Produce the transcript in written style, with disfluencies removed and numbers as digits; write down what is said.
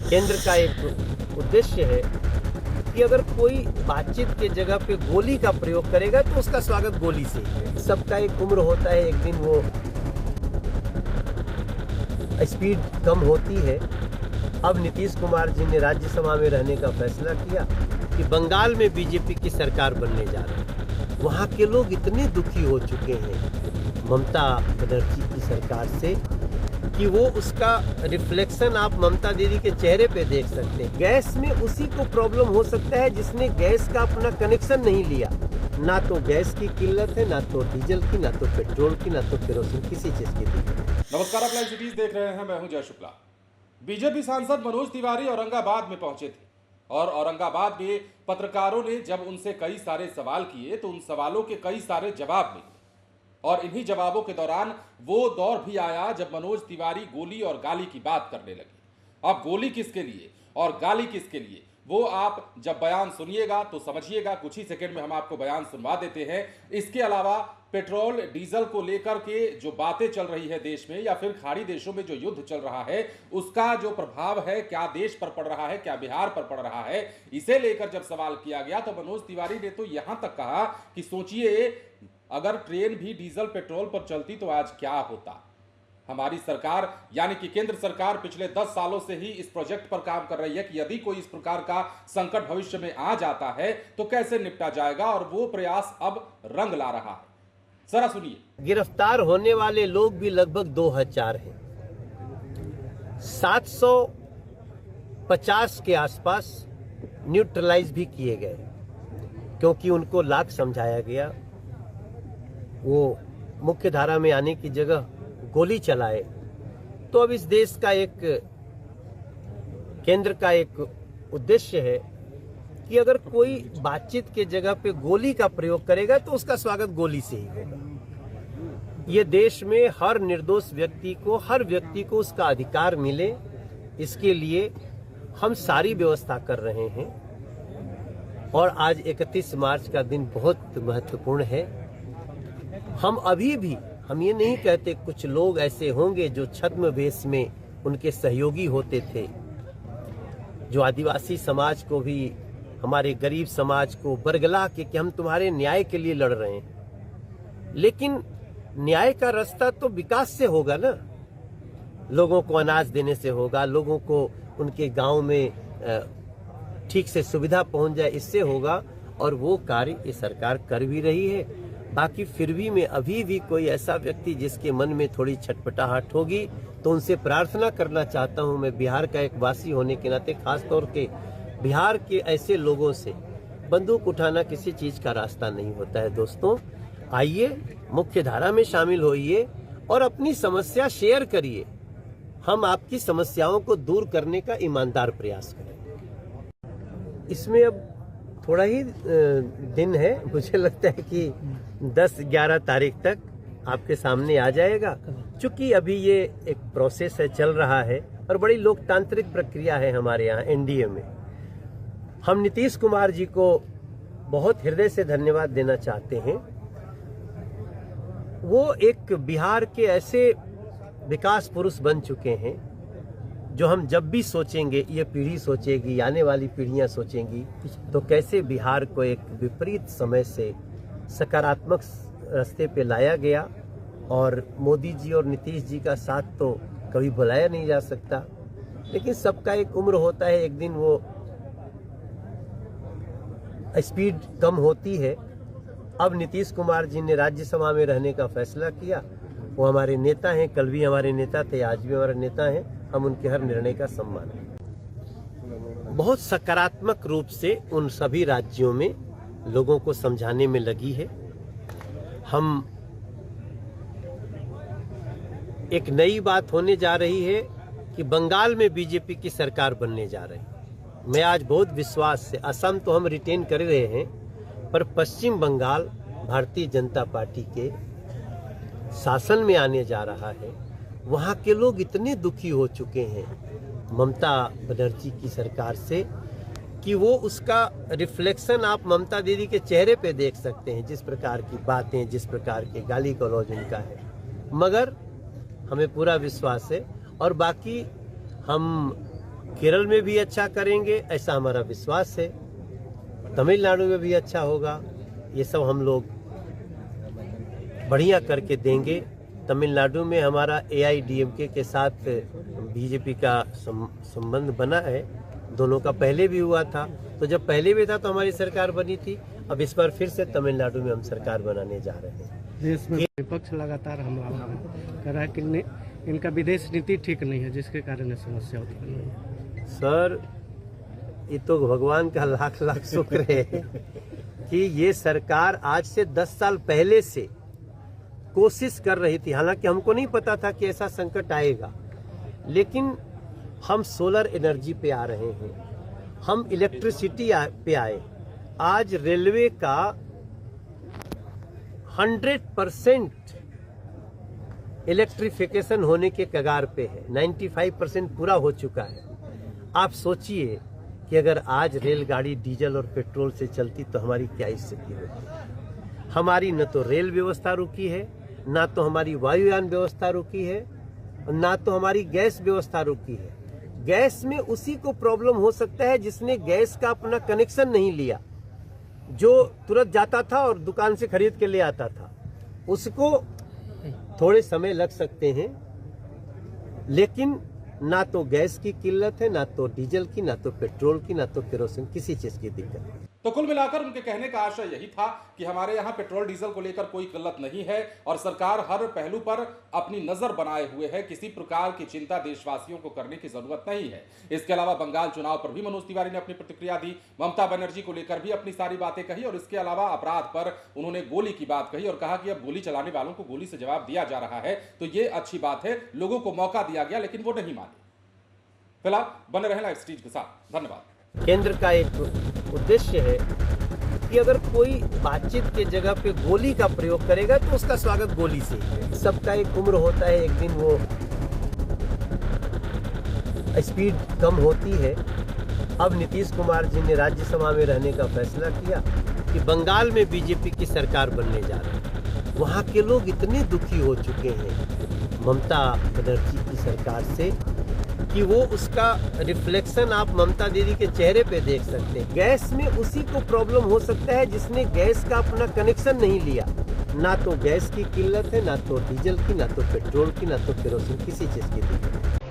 केंद्र का एक उद्देश्य है कि अगर कोई बातचीत के जगह पे गोली का प्रयोग करेगा तो उसका स्वागत गोली से ही। सबका एक उम्र होता है, एक दिन वो स्पीड कम होती है। अब नीतीश कुमार जी ने राज्यसभा में रहने का फैसला किया कि बंगाल में बीजेपी की सरकार बनने जा रही है। वहाँ के लोग इतने दुखी हो चुके हैं ममता बनर्जी की सरकार से कि वो उसका रिफ्लेक्शन आप ममता दीदी के चेहरे पे देख सकते हैं। गैस में उसी को प्रॉब्लम हो सकता है जिसने गैस का अपना कनेक्शन नहीं लिया। ना तो गैस की किल्लत है, ना तो डीजल की, ना तो पेट्रोल की, ना तो केरोसिन, किसी चीज की दिक्कत। नमस्कार, आप लाइव सिटीज देख रहे हैं। मैं हूं जय शुक्ला। बीजेपी सांसद मनोज तिवारी औरंगाबाद में पहुंचे थे और औरंगाबाद में पत्रकारों ने जब उनसे कई सारे सवाल किए तो उन सवालों के कई सारे जवाब मिले और इन्हीं जवाबों के दौरान वो दौर भी आया जब मनोज तिवारी गोली और गाली की बात करने लगे। अब गोली किसके लिए और गाली किसके लिए, वो आप जब बयान सुनिएगा तो समझिएगा। कुछ ही सेकंड में हम आपको बयान सुनवा देते हैं। इसके अलावा पेट्रोल डीजल को लेकर के जो बातें चल रही है देश में, या फिर खाड़ी देशों में जो युद्ध चल रहा है, उसका जो प्रभाव है क्या देश पर पड़ रहा है, क्या बिहार पर पड़ रहा है, इसे लेकर जब सवाल किया गया तो मनोज तिवारी ने तो यहां तक कहा कि सोचिए अगर ट्रेन भी डीजल पेट्रोल पर चलती तो आज क्या होता। हमारी सरकार यानी कि केंद्र सरकार पिछले 10 सालों से ही इस प्रोजेक्ट पर काम कर रही है कि यदि कोई इस प्रकार का संकट भविष्य में आ जाता है तो कैसे निपटा जाएगा, और वो प्रयास अब रंग ला रहा है। जरा सुनिए। गिरफ्तार होने वाले लोग भी लगभग 2000 हैं। 750 के आसपास न्यूट्रलाइज भी किए गए क्योंकि उनको लाख समझाया गया। वो मुख्य धारा में आने की जगह गोली चलाए। तो अब इस देश का एक केंद्र का एक उद्देश्य है कि अगर कोई बातचीत के जगह पे गोली का प्रयोग करेगा तो उसका स्वागत गोली से ही होगा। ये देश में हर निर्दोष व्यक्ति को, हर व्यक्ति को उसका अधिकार मिले, इसके लिए हम सारी व्यवस्था कर रहे हैं। और आज 31 मार्च का दिन बहुत महत्वपूर्ण है। हम अभी भी हम ये नहीं कहते, कुछ लोग ऐसे होंगे जो छद्म वेश में उनके सहयोगी होते थे, जो आदिवासी समाज को भी, हमारे गरीब समाज को बरगला के कि हम तुम्हारे न्याय के लिए लड़ रहे हैं। लेकिन न्याय का रास्ता तो विकास से होगा ना, लोगों को अनाज देने से होगा, लोगों को उनके गांव में ठीक से सुविधा पहुंच जाए, इससे होगा। और वो कार्य ये सरकार कर भी रही है। बाकी फिर भी मैं अभी भी कोई ऐसा व्यक्ति जिसके मन में थोड़ी छटपटाहट होगी तो उनसे प्रार्थना करना चाहता हूं। मैं बिहार का एक वासी होने के नाते खास तौर के बिहार के ऐसे लोगों से बंदूक उठाना किसी चीज का रास्ता नहीं होता है। दोस्तों, आइए मुख्य धारा में शामिल होइए और अपनी समस्या शेयर करिए। हम आपकी समस्याओं को दूर करने का ईमानदार प्रयास करें। इसमें अब थोड़ा ही दिन है, मुझे लगता है कि 10-11 तारीख तक आपके सामने आ जाएगा। चूंकि अभी ये एक प्रोसेस है, चल रहा है और बड़ी लोकतांत्रिक प्रक्रिया है हमारे यहाँ एनडीए में। हम नीतीश कुमार जी को बहुत हृदय से धन्यवाद देना चाहते हैं। वो एक बिहार के ऐसे विकास पुरुष बन चुके हैं जो हम जब भी सोचेंगे, ये पीढ़ी सोचेगी, आने वाली पीढ़ियां सोचेंगी तो कैसे बिहार को एक विपरीत समय से सकारात्मक रास्ते पे लाया गया। और मोदी जी और नीतीश जी का साथ तो कभी भुलाया नहीं जा सकता। लेकिन सबका एक उम्र होता है, एक दिन वो स्पीड कम होती है। अब नीतीश कुमार जी ने राज्यसभा में रहने का फैसला किया। वो हमारे नेता हैं, कल भी हमारे नेता थे, आज भी हमारे नेता हैं। हम उनके हर निर्णय का सम्मान करें। बहुत सकारात्मक रूप से उन सभी राज्यों में लोगों को समझाने में लगी है। हम एक नई बात होने जा रही है कि बंगाल में बीजेपी की सरकार बनने जा रही है। मैं आज बहुत विश्वास से, असम तो हम रिटेन कर रहे हैं, पर पश्चिम बंगाल भारतीय जनता पार्टी के शासन में आने जा रहा है। वहाँ के लोग इतने दुखी हो चुके हैं ममता बनर्जी की सरकार से कि वो उसका रिफ्लेक्शन आप ममता दीदी के चेहरे पे देख सकते हैं। जिस प्रकार की बातें, जिस प्रकार के गाली गलौज उनका है, मगर हमें पूरा विश्वास है। और बाकी हम केरल में भी अच्छा करेंगे, ऐसा हमारा विश्वास है। तमिलनाडु में भी अच्छा होगा। ये सब हम लोग बढ़िया करके देंगे। तमिलनाडु में हमारा AIADMK के साथ बीजेपी का संबंध बना है, दोनों का पहले भी हुआ था। तो जब पहले भी था तो हमारी सरकार बनी थी, अब इस बार फिर से तमिलनाडु में हम सरकार बनाने जा रहे हैं। देश में विपक्ष लगातार हमला कर रहा है कि इनका विदेश नीति ठीक नहीं है, जिसके कारण ये समस्या उत्पन्न हुई है। सर, ये तो भगवान का लाख लाख शुक्र है कि ये सरकार आज से 10 साल पहले से कोशिश कर रही थी। हालांकि हमको नहीं पता था कि ऐसा संकट आएगा, लेकिन हम सोलर एनर्जी पे आ रहे हैं, हम इलेक्ट्रिसिटी पे आए। आज रेलवे का 100% इलेक्ट्रिफिकेशन होने के कगार पे है, 95% पूरा हो चुका है। आप सोचिए कि अगर आज रेलगाड़ी डीजल और पेट्रोल से चलती तो हमारी क्या स्थिति होती। हमारी न तो रेल व्यवस्था रुकी है, ना तो हमारी वायुयान व्यवस्था रुकी है, ना तो हमारी गैस व्यवस्था रुकी है। गैस में उसी को प्रॉब्लम हो सकता है जिसने गैस का अपना कनेक्शन नहीं लिया, जो तुरंत जाता था और दुकान से खरीद के ले आता था। उसको थोड़े समय लग सकते हैं, लेकिन ना तो गैस की किल्लत है, ना तो डीजल की, ना तो पेट्रोल की, ना तो केरोसिन, किसी चीज की दिक्कत नहीं। तो कुल मिलाकर उनके कहने का आशय यही था कि हमारे यहाँ पेट्रोल डीजल को लेकर कोई किल्लत नहीं है और सरकार हर पहलू पर अपनी नजर बनाए हुए है। किसी प्रकार की चिंता देशवासियों को करने की जरूरत नहीं है। इसके अलावा बंगाल चुनाव पर भी मनोज तिवारी ने अपनी प्रतिक्रिया दी, ममता बनर्जी को लेकर भी अपनी सारी बातें कही और इसके अलावा अपराध पर उन्होंने गोली की बात कही और कहा कि अब गोली चलाने वालों को गोली से जवाब दिया जा रहा है, तो ये अच्छी बात है, लोगों को मौका दिया गया लेकिन वो नहीं माने। फिलहाल बने रहें लाइव स्ट्रीट के साथ। धन्यवाद। केंद्र का एक उद्देश्य है कि अगर कोई बातचीत के जगह पे गोली का प्रयोग करेगा तो उसका स्वागत गोली से ही। सबका एक उम्र होता है, एक दिन वो स्पीड कम होती है। अब नीतीश कुमार जी ने राज्यसभा में रहने का फैसला किया कि बंगाल में बीजेपी की सरकार बनने जा रही है। वहाँ के लोग इतने दुखी हो चुके हैं ममता बनर्जी की सरकार से कि वो उसका रिफ्लेक्शन आप ममता दीदी के चेहरे पे देख सकते हैं। गैस में उसी को प्रॉब्लम हो सकता है जिसने गैस का अपना कनेक्शन नहीं लिया। ना तो गैस की किल्लत है, ना तो डीजल की, ना तो पेट्रोल की, ना तो केरोसिन, किसी चीज की दिक्कत है।